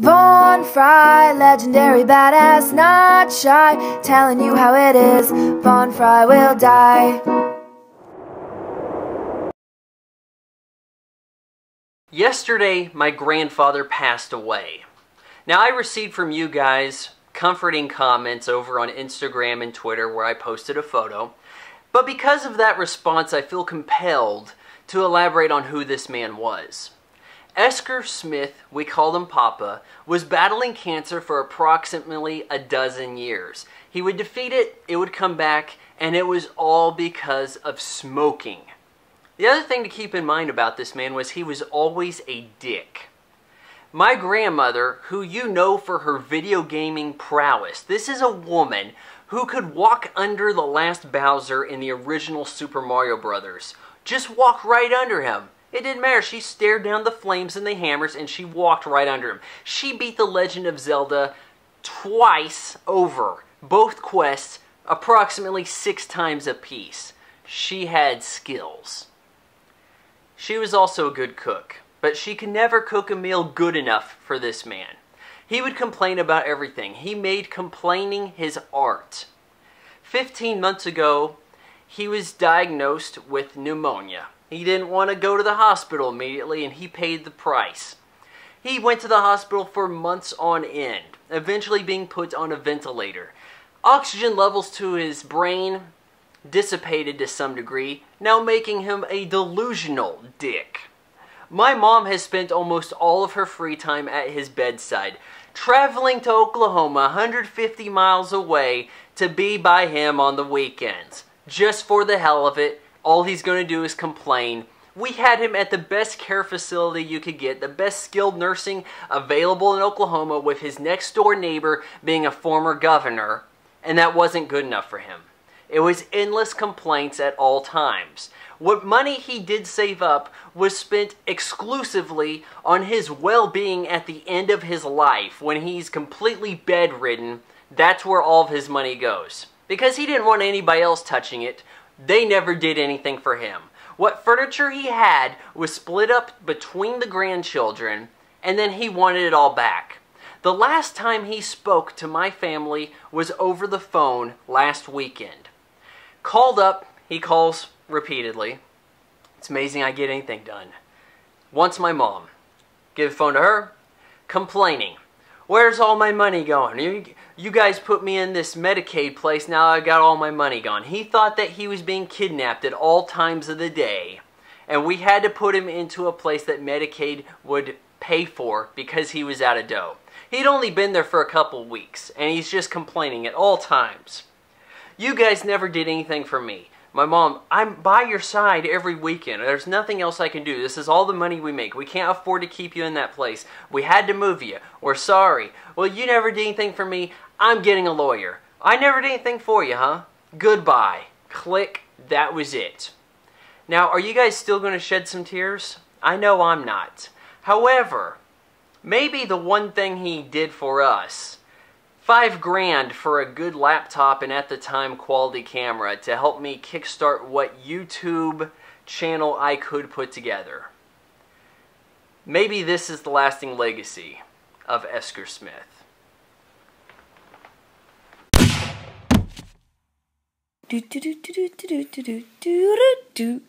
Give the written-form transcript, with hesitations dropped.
Von Fry, legendary badass, not shy, telling you how it is, Von Fry will die. Yesterday, my grandfather passed away. Now, I received from you guys comforting comments over on Instagram and Twitter where I posted a photo, but because of that response, I feel compelled to elaborate on who this man was. Esker Smith, we called him Papa, was battling cancer for approximately a dozen years. He would defeat it, it would come back, and it was all because of smoking. The other thing to keep in mind about this man was he was always a dick. My grandmother, who you know for her video gaming prowess, this is a woman who could walk under the last Bowser in the original Super Mario Brothers. Just walk right under him. It didn't matter. She stared down the flames and the hammers and she walked right under him. She beat The Legend of Zelda twice over. Both quests, approximately 6 times apiece. She had skills. She was also a good cook, but she could never cook a meal good enough for this man. He would complain about everything. He made complaining his art. 15 months ago, he was diagnosed with pneumonia. He didn't want to go to the hospital immediately, and he paid the price. He went to the hospital for months on end, eventually being put on a ventilator. Oxygen levels to his brain dissipated to some degree, now making him a delusional dick. My mom has spent almost all of her free time at his bedside, traveling to Oklahoma 150 miles away to be by him on the weekends. Just for the hell of it, all he's going to do is complain. We had him at the best care facility you could get, the best skilled nursing available in Oklahoma, with his next door neighbor being a former governor, and that wasn't good enough for him. It was endless complaints at all times. What money he did save up was spent exclusively on his well-being at the end of his life. When he's completely bedridden, that's where all of his money goes. Because he didn't want anybody else touching it, they never did anything for him. What furniture he had was split up between the grandchildren, and then he wanted it all back. The last time he spoke to my family was over the phone last weekend. Called up, he calls repeatedly. It's amazing I get anything done. Wants my mom. Give the phone to her, complaining. Where's all my money going? You guys put me in this Medicaid place, now I got all my money gone. He thought that he was being kidnapped at all times of the day, and we had to put him into a place that Medicaid would pay for because he was out of dough. He'd only been there for a couple weeks, and he's just complaining at all times. You guys never did anything for me. My mom, I'm by your side every weekend. There's nothing else I can do. This is all the money we make. We can't afford to keep you in that place. We had to move you. We're sorry. Well, you never did anything for me. I'm getting a lawyer. I never did anything for you, huh? Goodbye. Click. That was it. Now, are you guys still going to shed some tears? I know I'm not. However, maybe the one thing he did for us, $5 grand for a good laptop and at the time quality camera to help me kickstart what YouTube channel I could put together. Maybe this is the lasting legacy of Esker Smith. Do do do do do do do do do do.